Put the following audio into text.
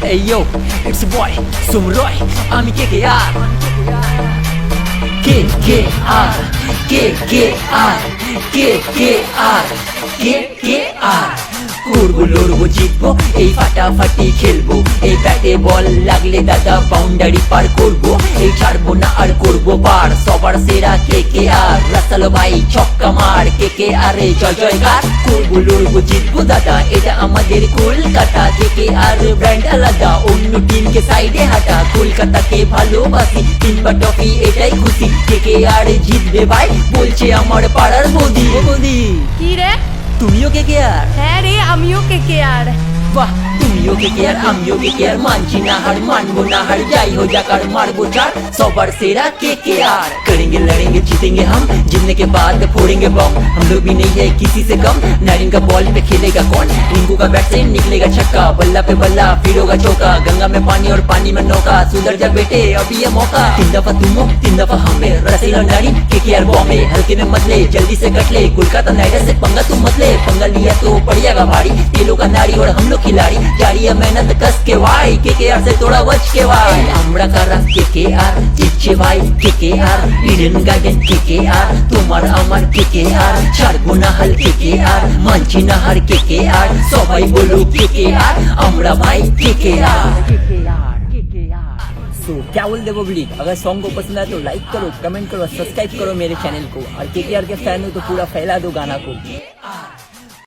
Hey yo, it's a boy, Sumroy, আমি KKR, KKR, KKR, KKR, KKR। করবো লড়বো জিতবো এই ফাটাফাটি খেলবো এই ব্যাটে বল লাগলে দাদা বাউন্ডারি পার করবো এই ছাড়বো না আর করবো পার সবার সেরা KKR রাসাল ভাই ছক্কা মার KKR এ জয় জয়কার করবো লড়বো জিতবো দাদা এটা আমাদের কলকাতা KKR ব্র্যান্ড আলাদা অন্য টিমকে সাইডে হাঁটা কলকাতাকে ভালোবাসি তিনবার ট্রফি এটাই খুশি KKR জিতবে ভাই বলছে আমার পাড়ার বৌদি বৌদি কি রে? তুমিও KKR? হ্যাঁ রে, আমিও KKR। वाह तुमियो KKR আমিও KKR मानची ना हार मानबो ना हार जाई हो जाकर मारबो चार सौबर सेरा KKR करेंगे लड़ेंगे जीतेंगे हम जीतने के बाद फोड़ेंगे बम हम लोग भी नहीं है किसी से कम नारिंग का बॉल पे खेलेगा कौन रिंकू का बैट से निकलेगा छक्का बल्ला पे बल्ला फिर होगा चौका गंगा में पानी और पानी में नौका सुधर जा बेटे अभी ये मौका 3 दफा तुम हो 3 दफा हमें रसीला नारी KKR बॉम्बे हल्के में मत ले जल्दी से कट ले कोलकाता नाइट राइडर्स से पंगा तुम मत ले पंगा लिया तो पड़ेगा भारी ये लोग का नारी और हम लोग खिलाड़ी जारी है मेहनत कस के भाई KKR से थोड़ा बच के भाई हमरा कारा KKR जितছে ভাই KKR ইডেন গার্ডেন KKR তোমার আমার KKR ছাড়বো না হাল KKR মানছি না হার KKR সবাই বলো KKR আমরা ভাই KKR तो क्या बोलते पब्लिक अगर सॉन्ग को पसंद आए तो लाइक करो कमेंट करो सब्सक्राइब करो मेरे चैनल को और KKR के फैन हो तो पूरा फैला दो गाना को